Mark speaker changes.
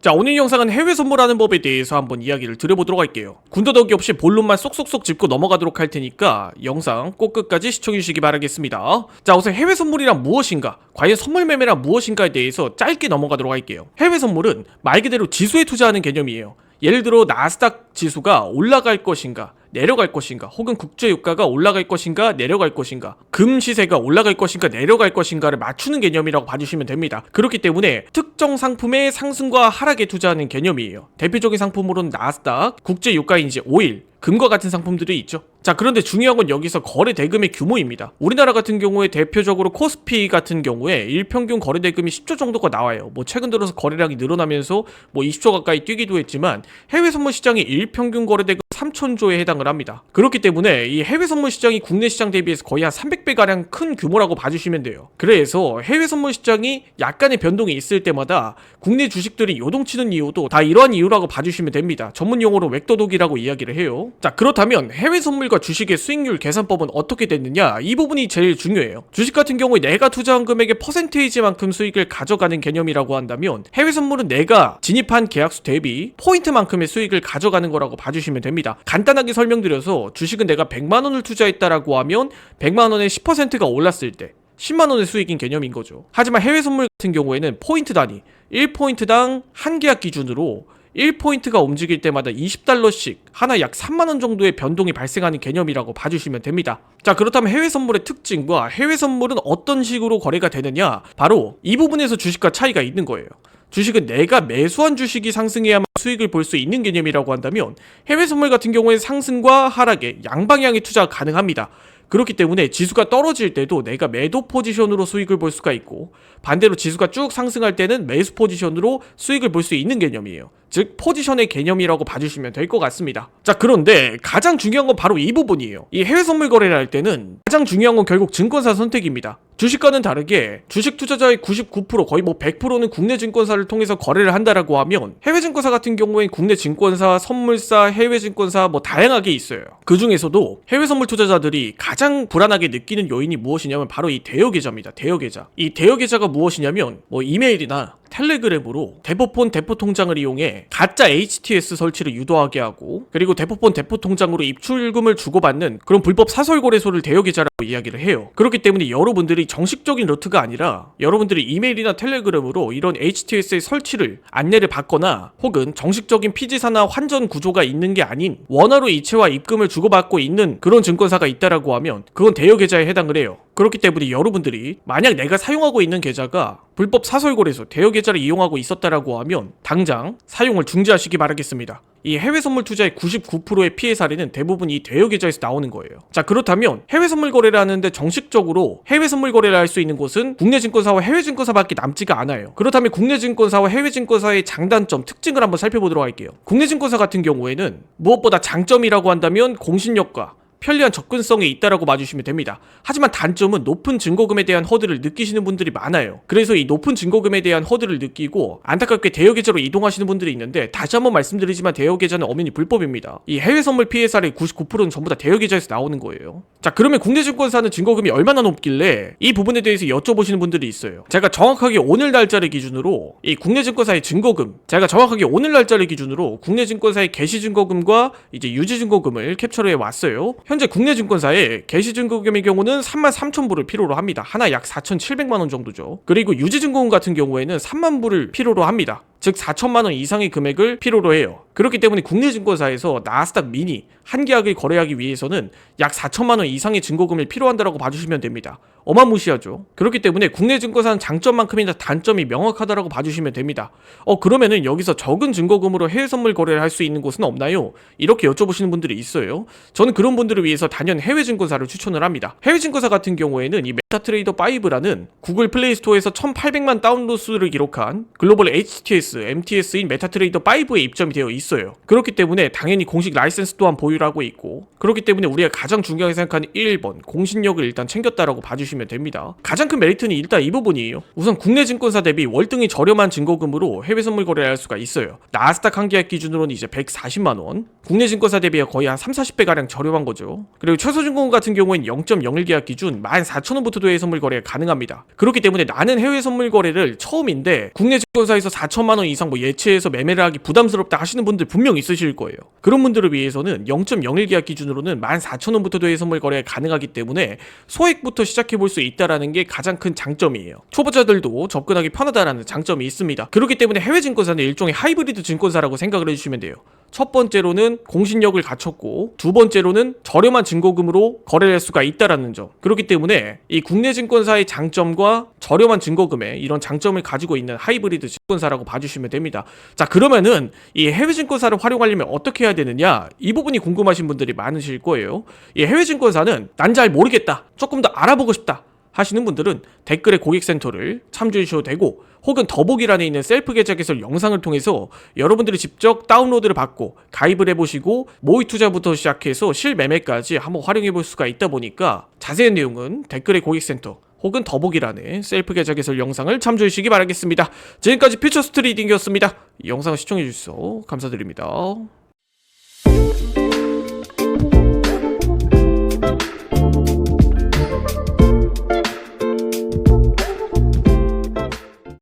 Speaker 1: 자, 오늘 영상은 해외 선물하는 법에 대해서 한번 이야기를 드려보도록 할게요. 군더더기 없이 본론만 쏙쏙쏙 짚고 넘어가도록 할 테니까 영상 꼭 끝까지 시청해주시기 바라겠습니다. 자, 우선 해외 선물이란 무엇인가, 과연 선물 매매란 무엇인가에 대해서 짧게 넘어가도록 할게요. 해외 선물은 말 그대로 지수에 투자하는 개념이에요. 예를 들어 나스닥 지수가 올라갈 것인가 내려갈 것인가, 혹은 국제유가가 올라갈 것인가 내려갈 것인가, 금 시세가 올라갈 것인가 내려갈 것인가를 맞추는 개념이라고 봐주시면 됩니다. 그렇기 때문에 특정 상품의 상승과 하락에 투자하는 개념이에요. 대표적인 상품으로는 나스닥, 국제유가인지 오일, 금과 같은 상품들이 있죠. 자, 그런데 중요한 건 여기서 거래 대금의 규모입니다. 우리나라 같은 경우에 대표적으로 코스피 같은 경우에 일평균 거래 대금이 10조 정도가 나와요. 최근 들어서 거래량이 늘어나면서 20조 가까이 뛰기도 했지만 해외 선물 시장의 일평균 거래 대금 3,000조에 해당을 합니다. 그렇기 때문에 이 해외 선물 시장이 국내 시장 대비해서 거의 한 300배가량 큰 규모라고 봐주시면 돼요. 그래서 해외 선물 시장이 약간의 변동이 있을 때마다 국내 주식들이 요동치는 이유도 다 이러한 이유라고 봐주시면 됩니다. 전문 용어로 웩도독이라고 이야기를 해요. 자, 그렇다면 해외 선물과 주식의 수익률 계산법은 어떻게 됐느냐, 이 부분이 제일 중요해요. 주식 같은 경우에 내가 투자한 금액의 퍼센테이지만큼 수익을 가져가는 개념이라고 한다면, 해외 선물은 내가 진입한 계약수 대비 포인트만큼의 수익을 가져가는 거라고 봐주시면 됩니다. 간단하게 설명드려서, 주식은 내가 100만원을 투자했다라고 하면 100만원의 10%가 올랐을 때 10만원의 수익인 개념인 거죠. 하지만 해외 선물 같은 경우에는 포인트 단위, 1포인트당 한 계약 기준으로 1포인트가 움직일 때마다 20달러씩 하나 약 3만원 정도의 변동이 발생하는 개념이라고 봐주시면 됩니다. 자, 그렇다면 해외 선물의 특징과 해외 선물은 어떤 식으로 거래가 되느냐, 바로 이 부분에서 주식과 차이가 있는 거예요. 주식은 내가 매수한 주식이 상승해야만 수익을 볼 수 있는 개념이라고 한다면, 해외 선물 같은 경우에 상승과 하락에 양방향의 투자가 가능합니다. 그렇기 때문에 지수가 떨어질 때도 내가 매도 포지션으로 수익을 볼 수가 있고, 반대로 지수가 쭉 상승할 때는 매수 포지션으로 수익을 볼 수 있는 개념이에요. 즉 포지션의 개념이라고 봐주시면 될 것 같습니다. 자, 그런데 가장 중요한 건 바로 이 부분이에요. 이 해외 선물 거래를 할 때는 가장 중요한 건 결국 증권사 선택입니다. 주식과는 다르게 주식 투자자의 99%, 거의 100%는 국내 증권사를 통해서 거래를 한다라고 하면, 해외 증권사 같은 경우엔 국내 증권사, 선물사, 해외 증권사 다양하게 있어요. 그 중에서도 해외 선물 투자자들이 가장 불안하게 느끼는 요인이 무엇이냐면 바로 이 대여 계좌입니다. 대여 계좌. 이 대여 계좌가 무엇이냐면 이메일이나 텔레그램으로 대포폰 대포 통장을 이용해 가짜 HTS 설치를 유도하게 하고, 그리고 대포폰 대포 통장으로 입출금을 주고받는 그런 불법 사설 거래소를 대여 계좌라고 이야기를 해요. 그렇기 때문에 여러분들이 정식적인 루트가 아니라 여러분들이 이메일이나 텔레그램으로 이런 HTS의 설치를 안내를 받거나, 혹은 정식적인 피지사나 환전 구조가 있는 게 아닌 원화로 이체와 입금을 주고받고 있는 그런 증권사가 있다라고 하면 그건 대여 계좌에 해당을 해요. 그렇기 때문에 여러분들이 만약 내가 사용하고 있는 계좌가 불법 사설거래소 대여 계좌를 이용하고 있었다라고 하면 당장 사용을 중지하시기 바라겠습니다. 이 해외 선물 투자의 99%의 피해 사례는 대부분 이 대여 계좌에서 나오는 거예요. 자, 그렇다면 해외 선물 거래를 하는데 정식적으로 해외 선물 거래를 할 수 있는 곳은 국내 증권사와 해외 증권사밖에 남지가 않아요. 그렇다면 국내 증권사와 해외 증권사의 장단점, 특징을 한번 살펴보도록 할게요. 국내 증권사 같은 경우에는 무엇보다 장점이라고 한다면 공신력과 편리한 접근성에 있다라고 봐주시면 됩니다. 하지만 단점은 높은 증거금에 대한 허들을 느끼시는 분들이 많아요. 그래서 이 높은 증거금에 대한 허들을 느끼고 안타깝게 대여 계좌로 이동하시는 분들이 있는데, 다시 한번 말씀드리지만 대여 계좌는 엄연히 불법입니다. 이 해외 선물 피해 사례 99%는 전부 다 대여 계좌에서 나오는 거예요. 자, 그러면 국내 증권사는 증거금이 얼마나 높길래, 이 부분에 대해서 여쭤보시는 분들이 있어요. 제가 정확하게 오늘 날짜를 기준으로 이 국내 증권사의 증거금, 제가 정확하게 오늘 날짜를 기준으로 국내 증권사의 개시 증거금과 이제 유지 증거금을 캡처를 해왔어요. 현재 국내 증권사의 개시 증거금의 경우는 33,000불을 필요로 합니다. 하나 약 4,700만원 정도죠. 그리고 유지 증거금 같은 경우에는 3만 불을 필요로 합니다. 즉 4천만원 이상의 금액을 필요로 해요. 그렇기 때문에 국내 증권사에서 나스닥 미니 한 계약을 거래하기 위해서는 약 4천만원 이상의 증거금이 필요한다라고 봐주시면 됩니다. 어마무시하죠. 그렇기 때문에 국내 증권사는 장점만큼이나 단점이 명확하다라고 봐주시면 됩니다. 그러면은 여기서 적은 증거금으로 해외 선물 거래를 할 수 있는 곳은 없나요? 이렇게 여쭤보시는 분들이 있어요. 저는 그런 분들을 위해서 단연 해외 증권사를 추천을 합니다. 해외 증권사 같은 경우에는 이 메타트레이더 5라는 구글 플레이 스토어에서 1800만 다운로드 수를 기록한 글로벌 HTS, MTS인 메타트레이더 5에 입점이 되어 있어요. 그렇기 때문에 당연히 공식 라이센스 또한 보유를 하고 있고, 그렇기 때문에 우리가 가장 중요하게 생각하는 1번 공신력을 일단 챙겼다라고 봐주시면 됩니다. 가장 큰 메리트는 일단 이 부분이에요. 우선 국내 증권사 대비 월등히 저렴한 증거금으로 해외 선물 거래를 할 수가 있어요. 나스닥 한 계약 기준으로는 이제 140만원, 국내 증권사 대비 거의 한 30-40배가량 저렴한 거죠. 그리고 최소증거금 같은 경우에는 0.01 계약 기준 14,000원부터도 해외 선물 거래가 가능합니다. 그렇기 때문에 나는 해외 선물 거래를 처음인데 국내 증권사에서 4천만 원 이상 뭐 예치해서 매매를 하기 부담스럽다 하시는 분들 분명 있으실 거예요. 그런 분들을 위해서는 0.01 계약 기준으로는 14,000원부터 대외 선물 거래가 가능하기 때문에 소액부터 시작해 볼 수 있다라는 게 가장 큰 장점이에요. 초보자들도 접근하기 편하다라는 장점이 있습니다. 그렇기 때문에 해외 증권사는 일종의 하이브리드 증권사라고 생각을 해주시면 돼요. 첫 번째로는 공신력을 갖췄고 두 번째로는 저렴한 증거금으로 거래를 할 수가 있다라는 점. 그렇기 때문에 이 국내 증권사의 장점과 저렴한 증거금에 이런 장점을 가지고 있는 하이브리드 증권사라고 봐주시면 됩니다. 자, 그러면은 이 해외 증권사를 활용하려면 어떻게 해야 되느냐, 이 부분이 궁금하신 분들이 많으실 거예요. 이 해외 증권사는 난 잘 모르겠다, 조금 더 알아보고 싶다 하시는 분들은 댓글에 고객센터를 참조해 주셔도 되고, 혹은 더보기란에 있는 셀프 계좌 개설 영상을 통해서 여러분들이 직접 다운로드를 받고 가입을 해보시고 모의 투자부터 시작해서 실매매까지 한번 활용해 볼 수가 있다 보니까 자세한 내용은 댓글에 고객센터 혹은 더보기란에 셀프 계좌 개설 영상을 참조해 주시기 바라겠습니다. 지금까지 퓨처스 트레이딩이었습니다. 이 영상을 시청해 주셔서 감사드립니다.